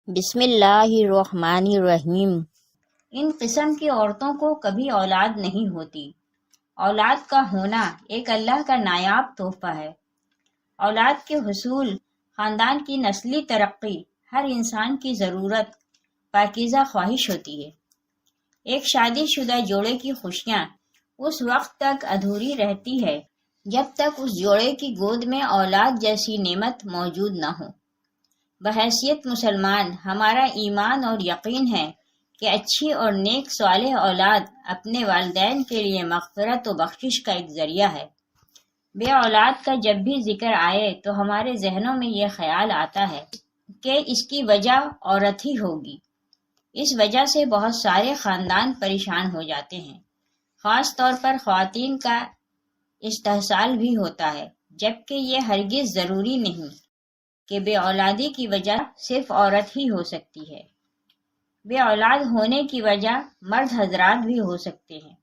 بسم اللہ الرحمن الرحیم۔ ان قسم کی عورتوں کو کبھی اولاد نہیں ہوتی۔ اولاد کا ہونا ایک اللہ کا نایاب تحفہ ہے۔ اولاد کے حصول، خاندان کی نسلی ترقی ہر انسان کی ضرورت، پاکیزہ خواہش ہوتی ہے۔ ایک شادی شدہ جوڑے کی خوشیاں اس وقت تک ادھوری رہتی ہے جب تک اس جوڑے کی گود میں اولاد جیسی نعمت موجود نہ ہو۔ بحیثیت مسلمان ہمارا ایمان اور یقین ہے کہ اچھی اور نیک صالح اولاد اپنے والدین کے لیے مغفرت و بخشش کا ایک ذریعہ ہے۔ بے اولاد کا جب بھی ذکر آئے تو ہمارے ذہنوں میں یہ خیال آتا ہے کہ اس کی وجہ عورت ہی ہوگی۔ اس وجہ سے بہت سارے خاندان پریشان ہو جاتے ہیں۔ خاص طور پر خواتین کا استحصال بھی ہوتا ہے، جبکہ یہ ہرگز ضروری نہیں کہ بے اولادی کی وجہ صرف عورت ہی ہو سکتی ہے۔ بے اولاد ہونے کی وجہ مرد حضرات بھی ہو سکتے ہیں۔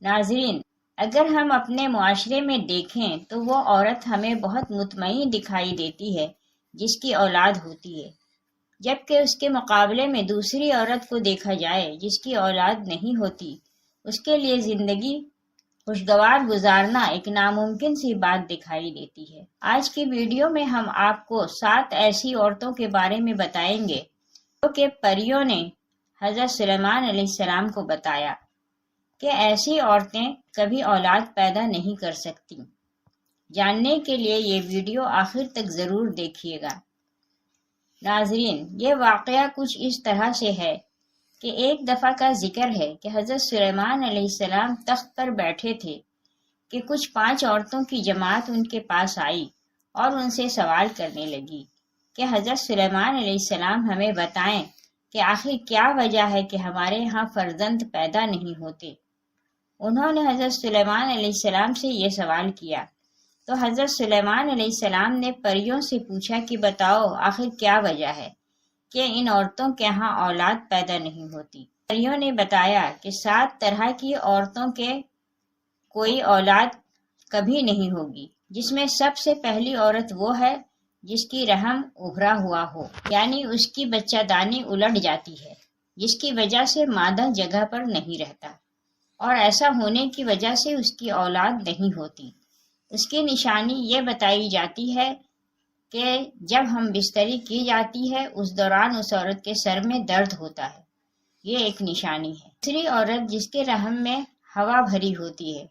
ناظرین، اگر ہم اپنے معاشرے میں دیکھیں تو وہ عورت ہمیں بہت مطمئن دکھائی دیتی ہے جس کی اولاد ہوتی ہے، جبکہ اس کے مقابلے میں دوسری عورت کو دیکھا جائے جس کی اولاد نہیں ہوتی، اس کے لیے زندگی خوشگوار گزارنا ایک ناممکن سی بات دکھائی دیتی ہے۔ آج کی ویڈیو میں ہم آپ کو 7 ایسی عورتوں کے بارے میں بتائیں گے جو کہ پریوں نے حضرت سلیمان علیہ السلام کو بتایا کہ ایسی عورتیں کبھی اولاد پیدا نہیں کر سکتی۔ جاننے کے لیے یہ ویڈیو آخر تک ضرور دیکھیے گا۔ ناظرین، یہ واقعہ کچھ اس طرح سے ہے کہ ایک دفعہ کا ذکر ہے کہ حضرت سلیمان علیہ السلام تخت پر بیٹھے تھے کہ کچھ 5 عورتوں کی جماعت ان کے پاس آئی اور ان سے سوال کرنے لگی کہ حضرت سلیمان علیہ السلام ہمیں بتائیں کہ آخر کیا وجہ ہے کہ ہمارے ہاں فرزند پیدا نہیں ہوتے۔ انہوں نے حضرت سلیمان علیہ السلام سے یہ سوال کیا تو حضرت سلیمان علیہ السلام نے پریوں سے پوچھا کہ بتاؤ آخر کیا وجہ ہے کہ ان عورتوں کے ہاں اولاد پیدا نہیں ہوتی۔ پریوں نے بتایا کہ 7 طرح کی عورتوں کے کوئی اولاد کبھی نہیں ہوگی، جس میں سب سے پہلی عورت وہ ہے جس کی رحم ابھرا ہوا ہو، یعنی اس کی بچہ دانی الٹ جاتی ہے، جس کی وجہ سے مادہ جگہ پر نہیں رہتا، اور ایسا ہونے کی وجہ سے اس کی اولاد نہیں ہوتی۔ اس کی نشانی یہ بتائی جاتی ہے کہ جب ہم بستری کی جاتی ہے اس دوران اس عورت کے سر میں درد ہوتا ہے، یہ ایک نشانی ہے۔ دوسری عورت جس کے رحم میں ہوا بھری ہوتی ہے،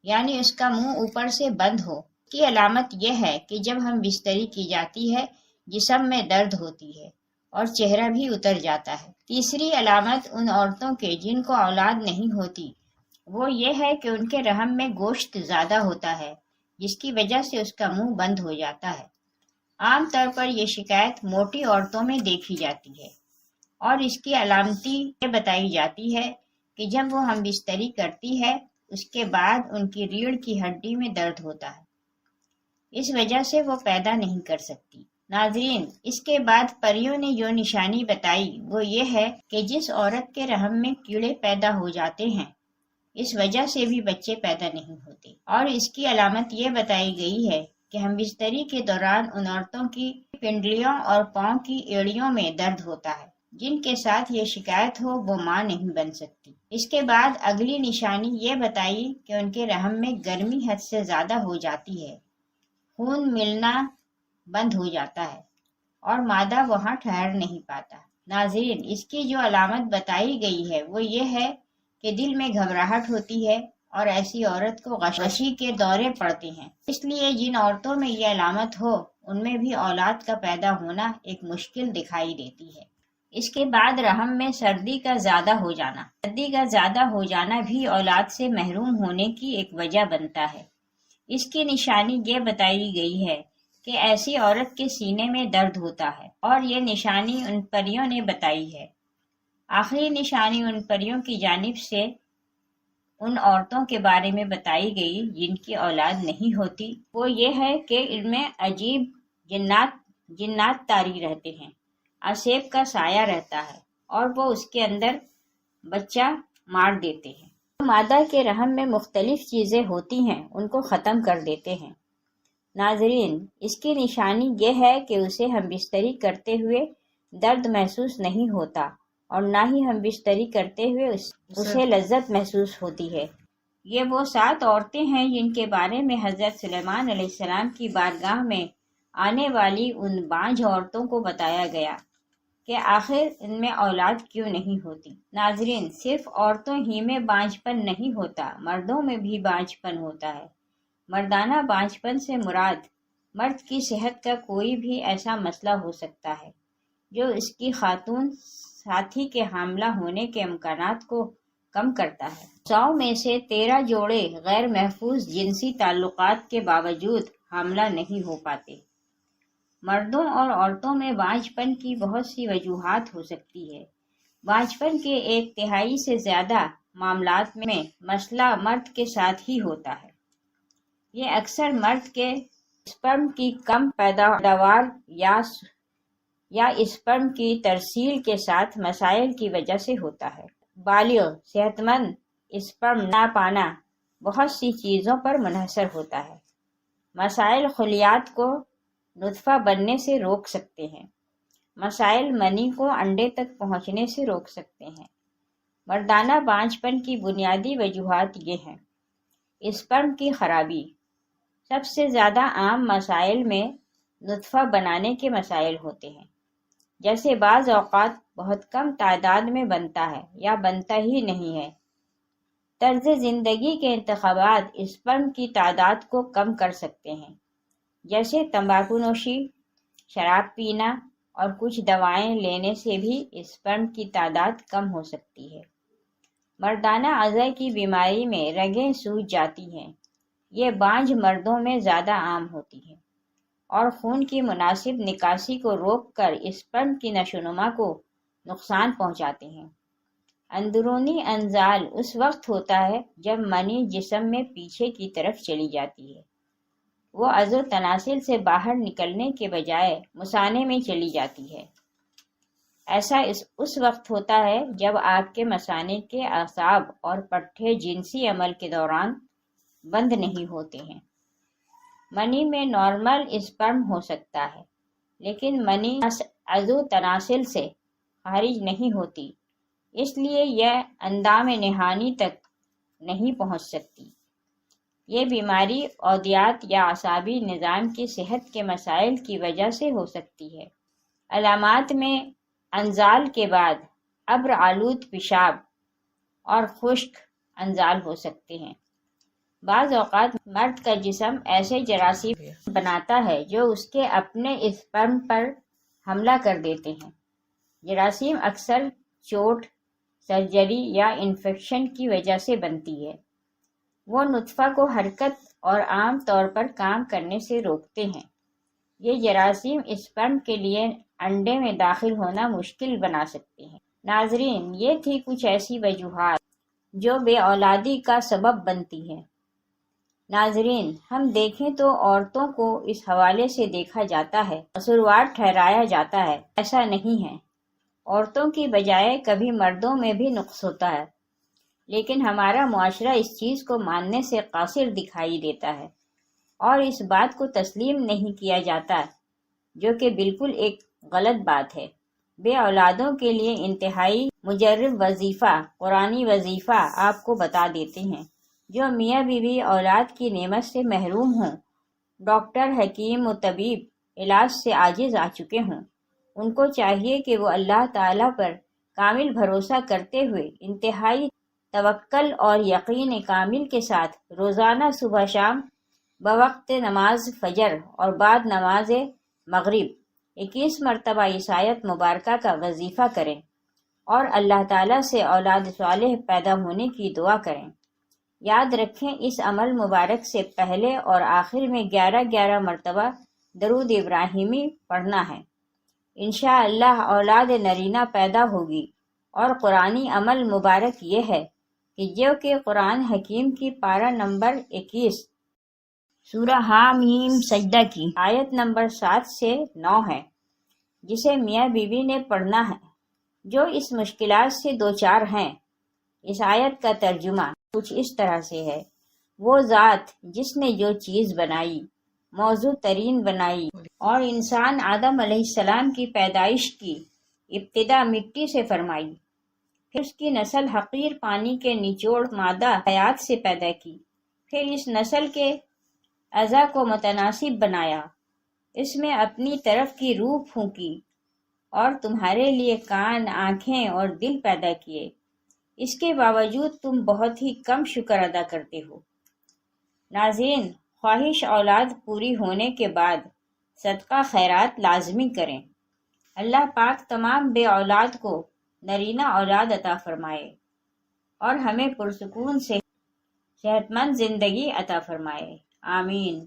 یعنی اس کا منہ اوپر سے بند ہو، کی علامت یہ ہے کہ جب ہم بستری کی جاتی ہے جسم میں درد ہوتی ہے اور چہرہ بھی اتر جاتا ہے۔ تیسری علامت ان عورتوں کے جن کو اولاد نہیں ہوتی وہ یہ ہے کہ ان کے رحم میں گوشت زیادہ ہوتا ہے، جس کی وجہ سے اس کا منہ بند ہو جاتا ہے۔ عام طور پر یہ شکایت موٹی عورتوں میں دیکھی جاتی ہے، اور اس کی علامتی یہ بتائی جاتی ہے کہ جب وہ ہم بستری کرتی ہے اس کے بعد ان کی ریڑھ کی ہڈی میں درد ہوتا ہے، اس وجہ سے وہ پیدا نہیں کر سکتی۔ ناظرین، اس کے بعد پریوں نے جو نشانی بتائی وہ یہ ہے کہ جس عورت کے رحم میں کیڑے پیدا ہو جاتے ہیں اس وجہ سے بھی بچے پیدا نہیں ہوتے، اور اس کی علامت یہ بتائی گئی ہے کہ ہم بستری کے دوران ان عورتوں کی پنڈلیوں اور پاؤں کی ایڑیوں میں درد ہوتا ہے، جن کے ساتھ یہ شکایت ہو وہ ماں نہیں بن سکتی۔ اس کے بعد اگلی نشانی یہ بتائی کہ ان کے رحم میں گرمی حد سے زیادہ ہو جاتی ہے، خون ملنا بند ہو جاتا ہے اور مادہ وہاں ٹھہر نہیں پاتا۔ ناظرین، اس کی جو علامت بتائی گئی ہے وہ یہ ہے کہ دل میں گھبراہٹ ہوتی ہے اور ایسی عورت کو غشی کے دورے پڑتے ہیں۔ اس لیے جن عورتوں میں یہ علامت ہو ان میں بھی اولاد کا پیدا ہونا ایک مشکل دکھائی دیتی ہے۔ اس کے بعد رحم میں سردی کا زیادہ ہو جانا۔ سردی کا زیادہ ہو جانا بھی اولاد سے محروم ہونے کی ایک وجہ بنتا ہے۔ اس کی نشانی یہ بتائی گئی ہے کہ ایسی عورت کے سینے میں درد ہوتا ہے، اور یہ نشانی ان پریوں نے بتائی ہے۔ آخری نشانی ان پریوں کی جانب سے ان عورتوں کے بارے میں بتائی گئی جن کی اولاد نہیں ہوتی، وہ یہ ہے کہ ان میں عجیب جنات طاری رہتے ہیں، آسیب کا سایہ رہتا ہے، اور وہ اس کے اندر بچہ مار دیتے ہیں۔ مادہ کے رحم میں مختلف چیزیں ہوتی ہیں ان کو ختم کر دیتے ہیں۔ ناظرین، اس کی نشانی یہ ہے کہ اسے ہم بستری کرتے ہوئے درد محسوس نہیں ہوتا اور نہ ہی ہم بستری کرتے ہوئے اسے لذت محسوس ہوتی ہے۔ یہ وہ 7 عورتیں ہیں جن کے بارے میں حضرت سلیمان علیہ السلام کی بارگاہ میں آنے والی ان بانجھ عورتوں کو بتایا گیا کہ آخر ان میں اولاد کیوں نہیں ہوتی۔ ناظرین، صرف عورتوں ہی میں بانجھ پن نہیں ہوتا، مردوں میں بھی بانجھ پن ہوتا ہے۔ مردانہ بانجھ پن سے مراد مرد کی صحت کا کوئی بھی ایسا مسئلہ ہو سکتا ہے جو اس کی خاتون ساتھی کے حاملہ ہونے کے امکانات کو کم کرتا ہے۔ 100 میں سے 13 جوڑے غیر محفوظ جنسی تعلقات کے باوجود حاملہ نہیں ہو پاتے۔ مردوں اور عورتوں میں بانجھ پن کی بہت سی وجوہات ہو سکتی ہے۔ بانجھ پن کے 1/3 سے زیادہ معاملات میں مسئلہ مرد کے ساتھ ہی ہوتا ہے۔ یہ اکثر مرد کے اسپرم کی کم پیداوار یا اسپرم کی ترسیل کے ساتھ مسائل کی وجہ سے ہوتا ہے۔ بالغ صحت مند اسپرم نہ پانا بہت سی چیزوں پر منحصر ہوتا ہے۔ مسائل خلیات کو نطفہ بننے سے روک سکتے ہیں۔ مسائل منی کو انڈے تک پہنچنے سے روک سکتے ہیں۔ مردانہ بانجھ پن کی بنیادی وجوہات یہ ہیں۔ اسپرم کی خرابی۔ سب سے زیادہ عام مسائل میں نطفہ بنانے کے مسائل ہوتے ہیں، جیسے بعض اوقات بہت کم تعداد میں بنتا ہے یا بنتا ہی نہیں ہے۔ طرز زندگی کے انتخابات اسپرم کی تعداد کو کم کر سکتے ہیں، جیسے تمباکو نوشی، شراب پینا اور کچھ دوائیں لینے سے بھی اسپرم کی تعداد کم ہو سکتی ہے۔ مردانہ اعضاء کی بیماری میں رگیں سوج جاتی ہیں۔ یہ بانجھ مردوں میں زیادہ عام ہوتی ہے اور خون کی مناسب نکاسی کو روک کر اسپرم کی نشوونما کو نقصان پہنچاتے ہیں۔ اندرونی انزال اس وقت ہوتا ہے جب منی جسم میں پیچھے کی طرف چلی جاتی ہے۔ وہ عضو تناسل سے باہر نکلنے کے بجائے مثانے میں چلی جاتی ہے۔ ایسا اس وقت ہوتا ہے جب آپ کے مثانے کے اعصاب اور پٹھے جنسی عمل کے دوران بند نہیں ہوتے ہیں۔ منی میں نارمل اسپرم ہو سکتا ہے، لیکن منی عضو تناسل سے خارج نہیں ہوتی، اس لیے یہ اندام نہانی تک نہیں پہنچ سکتی۔ یہ بیماری عضویات یا اعصابی نظام کی صحت کے مسائل کی وجہ سے ہو سکتی ہے۔ علامات میں انزال کے بعد ابر آلود پیشاب اور خشک انزال ہو سکتے ہیں۔ بعض اوقات مرد کا جسم ایسے جراثیم بناتا ہے جو اس کے اپنے اسپرم پر حملہ کر دیتے ہیں۔ جراثیم اکثر چوٹ، سرجری یا انفیکشن کی وجہ سے بنتی ہے۔ وہ نطفہ کو حرکت اور عام طور پر کام کرنے سے روکتے ہیں۔ یہ جراثیم اسپرم کے لیے انڈے میں داخل ہونا مشکل بنا سکتے ہیں۔ ناظرین، یہ تھی کچھ ایسی وجوہات جو بے اولادی کا سبب بنتی ہیں۔ ناظرین، ہم دیکھیں تو عورتوں کو اس حوالے سے دیکھا جاتا ہے، قصوروار ٹھہرایا جاتا ہے۔ ایسا نہیں ہے۔ عورتوں کی بجائے کبھی مردوں میں بھی نقص ہوتا ہے، لیکن ہمارا معاشرہ اس چیز کو ماننے سے قاصر دکھائی دیتا ہے اور اس بات کو تسلیم نہیں کیا جاتا، جو کہ بالکل ایک غلط بات ہے۔ بے اولادوں کے لیے انتہائی مجرب وظیفہ، قرآنی وظیفہ آپ کو بتا دیتے ہیں۔ جو میاں بیوی اولاد کی نعمت سے محروم ہوں، ڈاکٹر، حکیم و طبیب علاج سے عاجز آ چکے ہوں، ان کو چاہیے کہ وہ اللہ تعالیٰ پر کامل بھروسہ کرتے ہوئے انتہائی توکل اور یقین کامل کے ساتھ روزانہ صبح شام بوقت نماز فجر اور بعد نماز مغرب 21 مرتبہ اس آیت مبارکہ کا وظیفہ کریں اور اللہ تعالیٰ سے اولاد صالح پیدا ہونے کی دعا کریں۔ یاد رکھیں، اس عمل مبارک سے پہلے اور آخر میں 11 مرتبہ درود ابراہیمی پڑھنا ہے۔ انشاءاللہ اولاد نرینہ پیدا ہوگی۔ اور قرآنی عمل مبارک یہ ہے کہ جو کہ قرآن حکیم کی پارہ نمبر 21 سورہ حامیم سجدہ کی آیت نمبر 7 سے 9 ہے، جسے میاں بیوی نے پڑھنا ہے جو اس مشکلات سے دوچار ہیں۔ اس آیت کا ترجمہ کچھ اس طرح سے ہے: وہ ذات جس نے جو چیز بنائی، موزوں ترین بنائی اور انسان آدم علیہ السلام کی پیدائش کی ابتدا مٹی سے فرمائی، پھر اس کی نسل حقیر پانی کے نچوڑ مادہ حیات سے پیدا کی، پھر اس نسل کے اعضاء کو متناسب بنایا، اس میں اپنی طرف کی روح پھونکی اور تمہارے لیے کان، آنکھیں اور دل پیدا کیے، اس کے باوجود تم بہت ہی کم شکر ادا کرتے ہو۔ ناظرین، خواہش اولاد پوری ہونے کے بعد صدقہ خیرات لازمی کریں۔ اللہ پاک تمام بے اولاد کو نرینہ اولاد عطا فرمائے اور ہمیں پرسکون سے صحت مند زندگی عطا فرمائے، آمین۔